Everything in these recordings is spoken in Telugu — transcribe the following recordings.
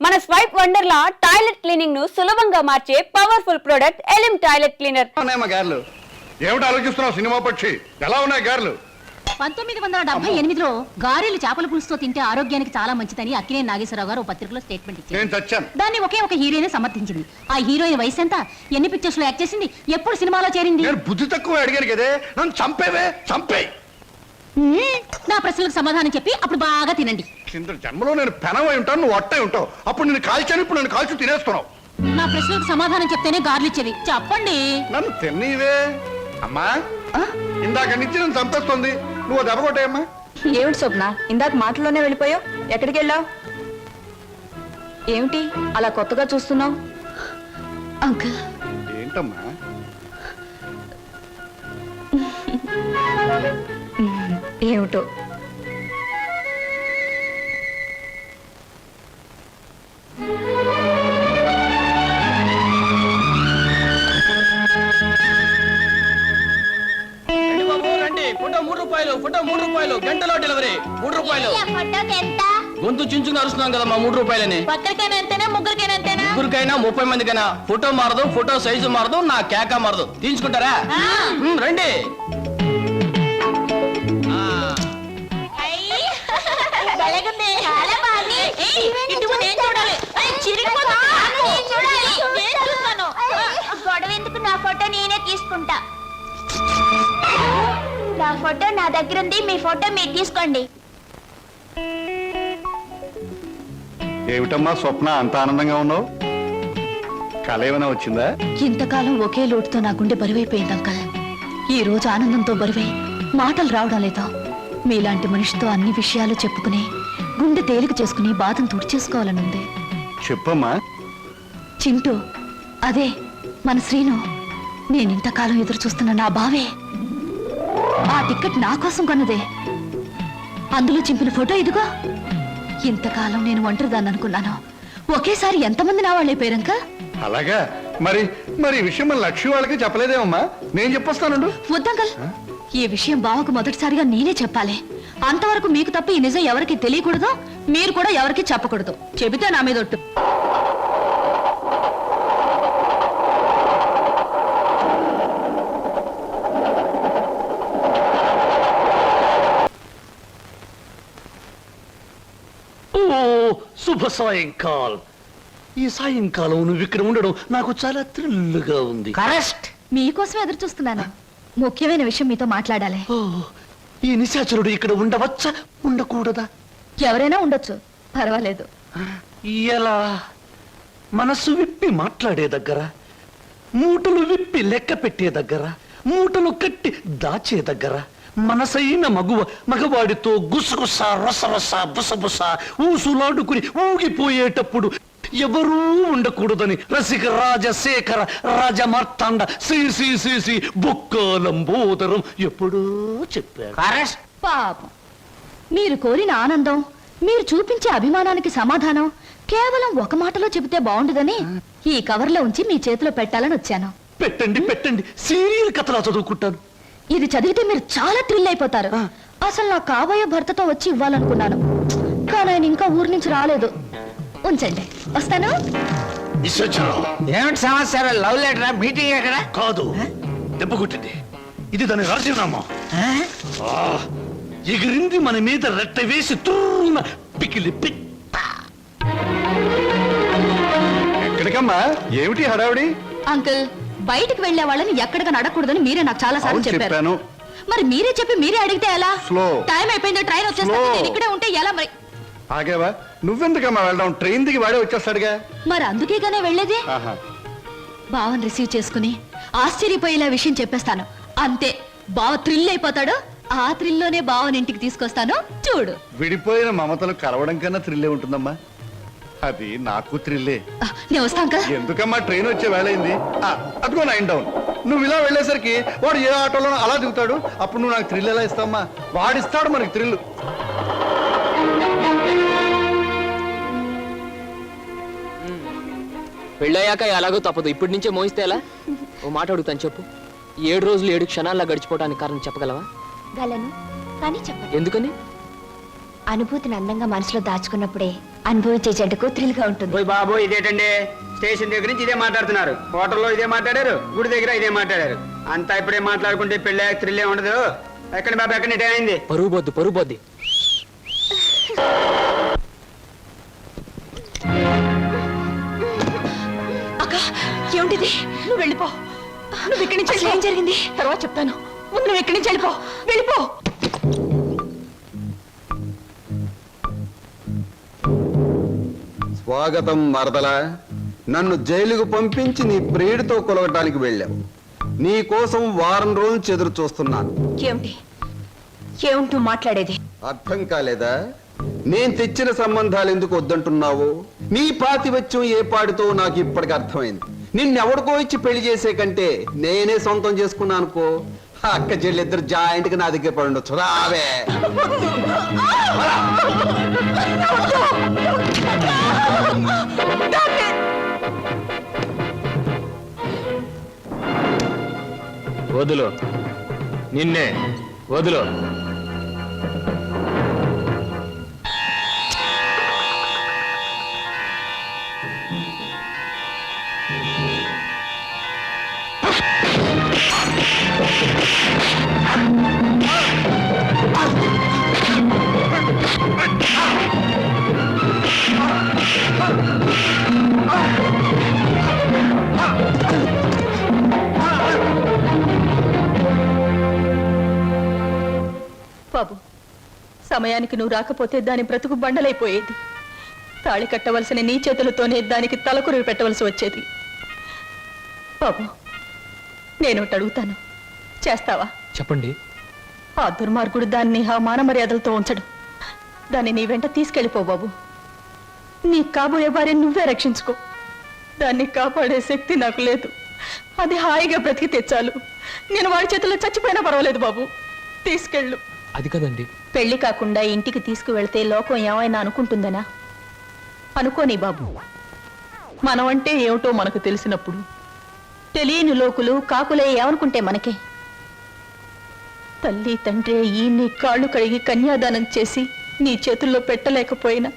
మన స్వైప్ వండర్ లా టాయిలెట్ క్లీనింగ్ ను సులభంగా మార్చే పవర్ఫుల్ ప్రొడక్ట్ ఎలిమ్ టాయిలెట్ క్లీనర్. గార్లు ఏమిటి ఆలోచిస్తున్నావు? సినిమా పక్షి ఎలా ఉన్నాయి గార్లు? 1978లో గారెలు చేపల పులుసుతో తింటే ఆరోగ్యానికి చాలా మంచిదని అక్కినేని నాగేశ్వరరావు గారు పత్రికలో స్టేట్మెంట్ ఇచ్చారు. దాన్ని ఒకే ఒక హీరోయిన్ సమర్థించింది. ఆ హీరోయిన్ వయసు ఎంత, ఎన్ని పిక్చర్స్ లో యాక్ట్ చేసింది, ఎప్పుడు సినిమాలో చేరింది? నేను బుద్ధి తక్కువ అడిగాను కదే, నన్ను చంపే. నా ప్రశ్నలకు సమాధానం చెప్పి అప్పుడు బాగా తినండి. కింద జన్మలో నేను పెనవై ఉంటాను, నువ్వు అట్టై ఉంటావు. అప్పుడు నేను కాల్చాను, ఇప్పుడు నన్ను కాల్చి తినేస్తున్నావు. నా ప్రశ్నలకు సమాధానం చెప్తేనే గార్లు ఇచ్చేది. చెప్పండి. నన్ను తిన్నీవే అమ్మా. ఇందాక నుంచి నన్ను చంపేస్తుంది. నువ్వు దెబ్బ కొట్టాయమ్మా. ఏమిటి స్వప్న, ఇందాక మాటల్లోనే వెళ్ళిపోయావు? ఎక్కడికి వెళ్ళావు? ఏమిటి అలా కొత్తగా చూస్తున్నావు? అంకుల్ ఏంటమ్మా? ఏమిటో ఫోటో 3 రూపాయలు, ఫోటో 3 రూపాయలు, గంటలో డెలివరీ 3 రూపాయలు. గొంతు చించుకుని అరుస్తున్నాం కదమ్మా 3 రూపాయలని. ఒక్కరికైనా ఎంతేనా, ముగ్గురికైనా? ముగ్గురికైనా 30 మందికైనా. ఫోటో మారదు, ఫోటో సైజు మారదు, నా కేక మారదు. తీసుకుంటారా? రండి. గొడవ ఎందుకు? నా ఫోటో నేనే తీసుకుంటా. నా ఫోటో నా దగ్గర ఉంది, మీ ఫోటో మీరు తీసుకోండి. ఏమిటమ్మా స్వప్న, అంత ఆనందంగా ఉన్నావు? కళ ఏమైనా వచ్చిందా? ఇంతకాలం ఒకే లోటుతో నా గుండె బరువైపోయింది అంకల్. ఈ రోజు ఆనందంతో బరువై మాటలు రావడం లేదా. మీలాంటి మనిషితో అన్ని విషయాలు చెప్పుకుని గుండె తేలిక చేసుకుని బాధను తుడిచేసుకోవాలనుంది. చెప్పమ్మా. చింటూ, అదే మన శ్రీను. నేనింతకాలం ఎదురు చూస్తున్న నా బావే. ఆ టికెట్ నా కోసం కొన్నదే. అందులో చింపిన ఫోటో ఇదిగో. ఇంతకాలం నేను ఒంటరిదాన్ని అనుకున్నాను. ఒకేసారి ఎంతమంది నా వాళ్ళైపోయారంక. అలాగా? మరి ఈ విషయం మన లక్ష్మి వాళ్ళకి చెప్పలేదేమమ్మా? నేను చెప్పొస్తాను. వద్దంకల్, ఈ విషయం బావకు మొదటిసారిగా నేనే చెప్పాలి. అంతవరకు మీకు తప్ప ఈ నిజం ఎవరికి తెలియకూడదు, మీరు కూడా ఎవరికి చెప్పకూడదు. చెబితే నా మీద ఒట్టు. శుభ సాయంకాలం. ఈ సాయంకాలం నువ్వు ఇక్కడ ఉండడం నాకు చాలా థ్రిల్గా ఉంది. కరెక్ట్. మీకోసం ఎదురు చూస్తున్నాను. ముఖ్యమైన విషయం మీతో మాట్లాడాలి. ఈ నిశాచరుడు ఇక్కడ ఉండవచ్చా, ఉండకూడదా? ఎవరైనా ఉండొచ్చు, పర్వాలేదు. ఎలా? మనసు విప్పి మాట్లాడే దగ్గర, మూటలు విప్పి లెక్క పెట్టే దగ్గర, మూటలు కట్టి దాచే దగ్గర, మనసైన మగవాడితో గుసగుస రసరస బుసబుస ఊసులాడుకుని ఊగిపోయేటప్పుడు ఎవరూ ఉండకూడదని రసిక రాజశేఖర రాజమార్తాండ శ్రీ బొక్కలంబోదరం ఎప్పుడూ చెప్పారు. పాపం, మీరు కోరిన ఆనందం, మీరు చూపించే అభిమానానికి సమాధానం కేవలం ఒక మాటలో చెబితే బాగుండదని ఈ కవర్లో ఉంచి మీ చేతిలో పెట్టాలని వచ్చాను. పెట్టండి, సీరియల్ కథలా చదువుకుంటాను. ఇది చదివితే మీరు చాలా థ్రిల్ అయిపోతారు. అసలు నా కాబోయే భర్తతో వచ్చి ఇవ్వాలనుకున్నాను, కానీ ఆయన ఇంకా ఊరి నుంచి రాలేదు. ఉంచండి, వస్తాను. ఏమిటి సమాచారం? లవ్ లెటరా? మీటింగ్ ఎక్కడ? కాదు, దెబ్బ కొట్టింది. ఇది దాని రాజీనామా. ఎగిరింది మన మీద రెట్ట వేసి తూన పికిలి పిట్ట. ఎక్కడికమ్మా? ఏమిటి హడావిడి? అంకుల్, బయటికి వెళ్లే వాళ్ళని ఎక్కడికి నడకూడదని మీరే నాకు చాలా సార్లు చెప్పారు. మరి మీరే చెప్పి మీరే అడిగితే ఎలా? టైం అయిపోయింది, ట్రైన్ వచ్చేస్తుంది, నేను ఇక్కడే ఉంటే ఎలా? మరి ఆగేవా? నువ్వెందుకమ్మా వెళ్ళడం? ట్రైన్ దిగి వాడే వచ్చేస్తాడుగా. మరి అందుకేగానే వెళ్ళేది. బావని రిసీవ్ చేసుకుని ఆశ్చర్యపోయేలా విషయం చెప్పేస్తాను, అంతే. బావ థ్రిల్ అయిపోతాడు. ఆ థ్రిల్లోనే బావని ఇంటికి తీసుకొస్తాను, చూడు. విడిపోయిన మమతలు కలవడం కన్నా థ్రిల్లే ఉంటుందమ్మా. అది నాకు థ్రిల్లే. నేను వస్తాను. ఎందుకమ్మా? ట్రైన్ వచ్చే వేళయింది. అదిగో 9 డౌన్. నువ్వు ఇలా వెళ్ళేసరికి వాడు ఏ ఆటోలో అలా దిగుతాడు. అప్పుడు నువ్వు నాకు థ్రిల్ ఎలా ఇస్తావమ్మా? వాడిస్తాడు మనకి థ్రిల్. పెళ్ళయ్యాక ఎలాగో తప్పదు, ఇప్పటి నుంచే మోయిస్తే ఎలా? ఓ మాట అడుగుతాను, చెప్పు. 7 రోజులు 7 క్షణాల్లో గడిచిపోవడానికి కారణం చెప్పగలవా? గలను, కానీ చెప్పండి. ఎందుకని? అనుభూతిని అందంగా మనసులో దాచుకున్నప్పుడే అనుభవించే జంటకు థ్రిల్గా ఉంటుంది. పోయి బాబు ఇదేటండి, స్టేషన్ దగ్గర నుంచి ఇదే మాట్లాడుతున్నారు, హోటల్లో ఇదే మాట్లాడారు, గుడి దగ్గర ఇదే మాట్లాడారు. అంతా ఇప్పుడే మాట్లాడుకుంటే పెళ్ళి థ్రిల్లే ఉండదు. ఎక్కడ బాబు ఎక్కడ టైం అయింది? పరుగు పోద్ది. అక్క ఏమిటిది? నువ్వు వెళ్ళిపో. నువ్వు ఇక్కడి నుంచి ఏం జరిగింది తర్వాత చెప్తాను. ముందు నువ్వు ఇక్కడి నుంచి వెళ్ళిపో. స్వాగతం మరదల. నన్ను జైలుకు పంపించి నీ ప్రియుడితో కొలవటానికి వెళ్ళావు. నీ కోసం వారం రోజులు ఎదురు చూస్తున్నాను. ఏమిటి మాట్లాడేది? అర్థం కాలేదా? నేను తెచ్చిన సంబంధాలు ఎందుకు వద్దంటున్నావు? నీ పాతివత్యం ఏ పాడితో నాకు ఇప్పటికి అర్థమైంది. నిన్నెవడికో ఇచ్చి పెళ్లి చేసే కంటే నేనే సొంతం చేసుకున్నాను అనుకో. అక్క చెల్లిద్దరు జాయింట్ గా నా దగ్గర పడి ఉండొచ్చు. రావే. వదులు, నిన్నే వదులు. బాబు, సమయానికి నువ్వు రాకపోతే దాని బ్రతుకు బండలైపోయేది. తాళి కట్టవలసిన నీ చేతులతోనే దానికి తలకురువి పెట్టవలసి వచ్చేది. బాబు, నేను అడుగుతాను, చేస్తావా? చెప్పండి. ఆ దుర్మార్గుడు దాన్ని ఆ మాన మర్యాదలతో ఉంచడు. దాన్ని నీ వెంట తీసుకెళ్ళిపో బాబు. నీ కాబోయే భార్య నువ్వే రక్షించుకో. దాన్ని కాపాడే శక్తి నాకు లేదు. అది హాయిగా బ్రతికితే చాలు. నేను వాడి చేతుల్లో చచ్చిపోయినా పర్వాలేదు బాబు. తీసుకెళ్ళు. అది కదండి. పెళ్లి కాకుండా ఇంటికి తీసుకువెళ్తే లోకం ఏమైనా అనుకుంటుందనా? అనుకోని బాబు. మనం అంటే ఏమిటో మనకు తెలిసినప్పుడు తెలియని లోకులు కాకులే ఏమనుకుంటే మనకే. తల్లి తండ్రి ఈ నీ కాళ్ళు కడిగి కన్యాదానం చేసి నీ చేతుల్లో పెట్టలేకపోయినా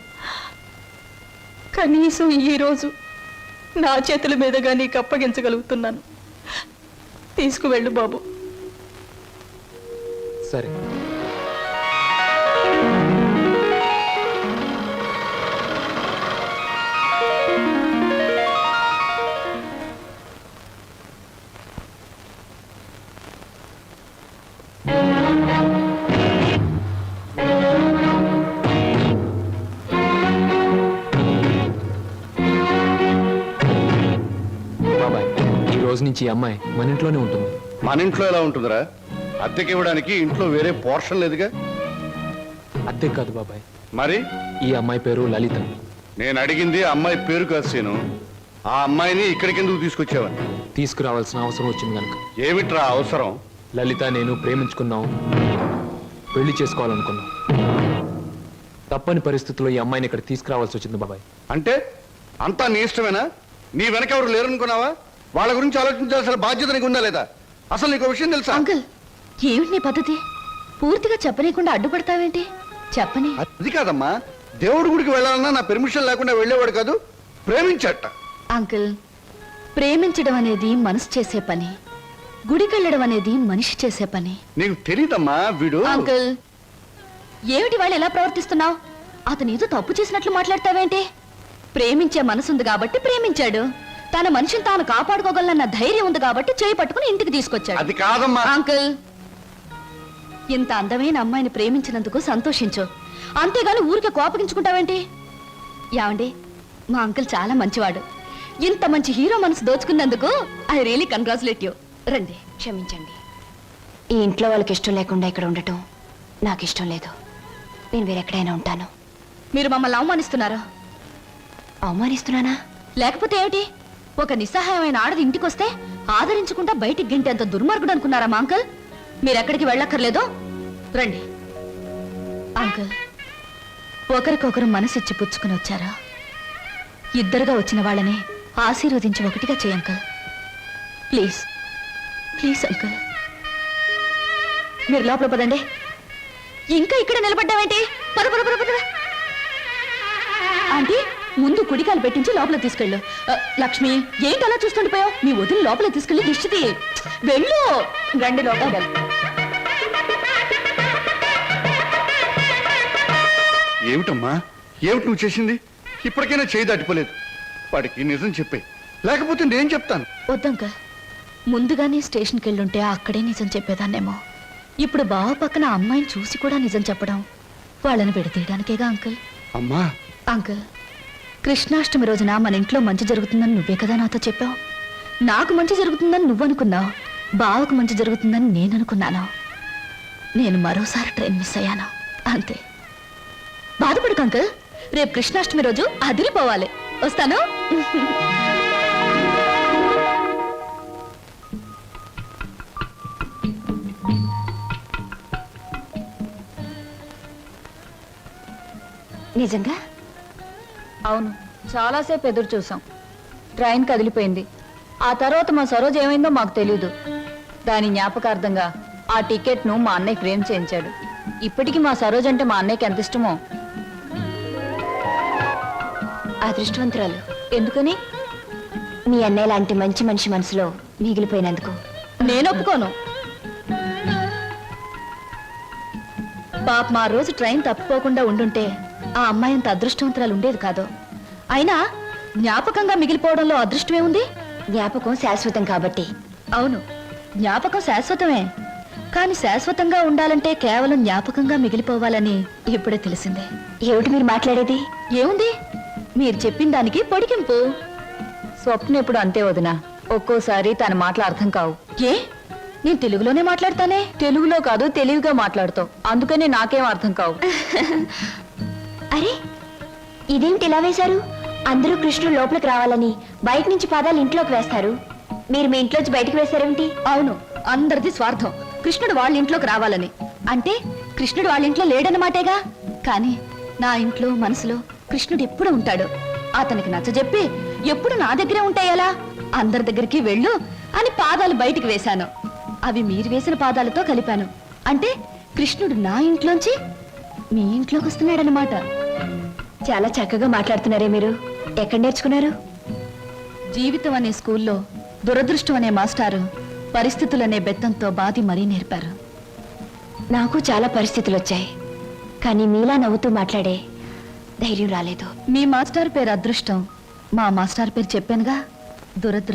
కనీసం ఈ రోజు నా చేతుల మీదుగా నీకు అప్పగించగలుగుతున్నాను. తీసుకువెళ్ళు బాబు. సరే. బాబాయ్, ఈ రోజు నుంచి ఈ అమ్మాయి మన ఇంట్లోనే ఉంటుంది. మన ఇంట్లో ఎలా ఉంటుందిరా? అద్దెకి ఇవ్వడానికి ఇంట్లో వేరే పోర్షన్ లేదుగా. అద్దె కాదు బాబాయ్, మరి ఈ అమ్మాయి పేరు లలిత. నేను అడిగింది అమ్మాయి పేరు కాదు సీను. ఆ అమ్మాయిని ఇక్కడికి ఎందుకు తీసుకొచ్చావని. తీసుకురావాల్సిన అవసరం వచ్చింది కనుక. ఏమిట్రా అవసరం? లలిత నేను ప్రేమించుకున్నాం, పెళ్లి చేసుకోవాలనుకున్నాం. తప్పని పరిస్థితుల్లో ఈ అమ్మాయిని ఇక్కడ తీసుకురావాల్సి వచ్చింది బాబాయ్. అంటే అంతా నీ ఇష్టమేనా? నీ వెనక ఎవరు లేరనుకున్నావా? వాళ్ళ గురించి ఆలోచించాల్సిన బాధ్యత నీకు ఉందా లేదా? అసలు నీకు విషయం తెలుసా? అంకుల్, ఏమిటి నీ పద్ధతి? పూర్తిగా చెప్పనీయకుండా అడ్డుపడతావేంటి? చెప్పని. అది కాదమ్మా, దేవుడి గుడికి వెళ్ళాలన్నా నా పెర్మిషన్ లేకుండా వెళ్ళేవాడు కాదు, ప్రేమించట. అంకుల్, ప్రేమించడం అనేది మనసు చేసే పని, గుడికెళ్ళడం అనేది మనిషి చేసే పని. నీకు తెలీదమ్మా వీడు. అంకుల్, ఏమిటి వాళ్ళు ఎలా ప్రవర్తిస్తున్నావు? అతను ఏదో తప్పు చేసినట్లు మాట్లాడతావేంటి? ప్రేమించే మనసుంది కాబట్టి ప్రేమించాడు. తన మనిషిని తాను కాపాడుకోగలన్న ధైర్యం ఉంది కాబట్టి చేయి పట్టుకుని ఇంటికి తీసుకొచ్చాడు. అది కాదమ్మా. అంకుల్, ఇంత అందమైన అమ్మాయిని ప్రేమించినందుకు సంతోషించు, అంతేగాని ఊరికే కోపగించుకుంటావేంటి? యావండి, మా అంకుల్ చాలా మంచివాడు. ఇంత మంచి హీరో మనసు దోచుకున్నందుకు ఐ రియలీ కంగ్రాచులేట్ యూ. రండి. క్షమించండి, ఈ ఇంట్లో వాళ్ళకి ఇష్టం లేకుండా ఇక్కడ ఉండటం నాకు ఇష్టం లేదు. నేను వేరెక్కడైనా ఉంటాను. మీరు మమ్మల్ని అవమానిస్తున్నారా? అవమానిస్తున్నానా? లేకపోతే ఏమిటి? ఒక నిస్సహాయమైన ఆడది ఇంటికొస్తే ఆదరించకుండా బయటికి గింటేంత దుర్మార్గుడు అనుకున్నారా మా అంకుల్? మీరెక్కడికి వెళ్ళక్కర్లేదు, రండి. అంకుల్, ఒకరికొకరు మనసిచ్చి పుచ్చుకుని వచ్చారా? ఇద్దరుగా వచ్చిన వాళ్ళని ఆశీర్వదించి ఒకటిగా చేయి అంకుల్. Please please uncle. మీరు లోపల పదండి. ఇంకా ఇక్కడ నిలబడ్డావేంటి? పద పద పద పద. ఆంటీ ముందు కుడికాలు పెట్టించి లోపల తీసుకెళ్ళు. లక్ష్మి ఏంటి అలా చూస్తుండిపోయావు? మీ వదిలి లోపల తీసుకెళ్ళి దిష్టి తీయి. వెళ్ళు. రండి లోపల. ఏమిటమ్మా, ఏమిటి నువ్వు చేసింది? ఇప్పటికైనా చేయి దాటిపోలేదు. వాడికి నిజం చెప్పే, లేకపోతే నేను చెప్తాను. వద్దంక, ముందుగానే స్టేషన్కి వెళ్ళుంటే అక్కడే నిజం చెప్పేదాన్నేమో. ఇప్పుడు బావ పక్కన అమ్మాయిని చూసి కూడా నిజం చెప్పడం వాళ్ళని విడదీయడానికేగా అంకుల్. అమ్మా అంకుల్, కృష్ణాష్టమి రోజున మన ఇంట్లో మంచి జరుగుతుందని నువ్వే కదా నాతో చెప్పావు. నాకు మంచి జరుగుతుందని నువ్వు అనుకున్నావు, బావకు మంచి జరుగుతుందని నేను అనుకున్నాను. నేను మరోసారి ట్రైన్ మిస్ అయ్యాను అంతే. బాధపడకు అంకుల్, రేపు కృష్ణాష్టమి రోజు అదిరిపోవాలి. వస్తాను. నిజంగా? అవును, చాలాసేపు ఎదురు చూసాం. ట్రైన్ కదిలిపోయింది. ఆ తర్వాత మా సరోజ ఏమైందో మాకు తెలియదు. దాని జ్ఞాపకార్థంగా ఆ టికెట్ను మా అన్నయ్య ఫ్రేమ్ చేయించాడు. ఇప్పటికీ మా సరోజ అంటే మా అన్నయ్యకి ఎంత ఇష్టమో. అదృష్టవంతురాలు. ఎందుకని? మీ అన్నయ్య లాంటి మంచి మనిషి మనసులో మిగిలిపోయినందుకు. నేను ఒప్పుకోను. పాప మా రోజు ట్రైన్ తప్పిపోకుండా ఉండుంటే ఆ అమ్మాయి అంత అదృష్టవంతురాలు ఉండేది కాదు. అయినా జ్ఞాపకంగా మిగిలిపోవడంలో అదృష్టమే ఉంది. జ్ఞాపకం శాశ్వతం కాబట్టి. అవును, జ్ఞాపకం శాశ్వతమే. కానీ శాశ్వతంగా ఉండాలంటే కేవలం జ్ఞాపకంగా మిగిలిపోవాలని ఇప్పుడే తెలిసిందే. ఏమిటి మీరు మాట్లాడేది? ఏముంది, మీరు చెప్పిన దానికి పొడిగింపు. స్వప్న ఎప్పుడు అంతే వదినా, ఒక్కోసారి తన మాటలు అర్థం కావు. ఏ, నేను తెలుగులోనే మాట్లాడతానే. తెలుగులో కాదు, తెలివిగా మాట్లాడతావు, అందుకనే నాకేం అర్థం కావు. అరే, ఇదేమిటి ఇలా వేశారు? అందరూ కృష్ణుడు లోపలికి రావాలని బయట నుంచి పాదాలు ఇంట్లోకి వేస్తారు. మీరు మీ ఇంట్లోంచి బయటకు వేశారేమిటి? అవును, అందరిది స్వార్థం. కృష్ణుడు వాళ్ళ ఇంట్లోకి రావాలని. అంటే కృష్ణుడు వాళ్ళ ఇంట్లో లేడన్నమాటేగా. కానీ నా ఇంట్లో మనసులో కృష్ణుడు ఎప్పుడు ఉంటాడు. అతనికి నచ్చజెప్పి ఎప్పుడు నా దగ్గరే ఉంటాయలా? అందరి దగ్గరికి వెళ్ళు అని పాదాలు బయటికి వేశాను. అవి మీరు వేసిన పాదాలతో కలిపాను. అంటే కృష్ణుడు నా ఇంట్లోంచి మీ ఇంట్లోకి వస్తున్నాడనమాట. చాలా చక్కగా మాట్లాడుతున్నారే మీరు. ఎక్కడ నేర్చుకున్నారు? జీవితం అనే స్కూల్లో దురదృష్టం అనే మాస్టారు పరిస్థితులనే బెత్తంతో బాధి మరీ నేర్పారు. నాకు చాలా పరిస్థితులు వచ్చాయి, కానీ మీలా నవ్వుతూ మాట్లాడే ధైర్యం రాలేదు. మీ మాస్టర్ పేరు అదృష్టం, మా మాస్టర్ పేరు చెప్పానుగా, దురదృష్టం.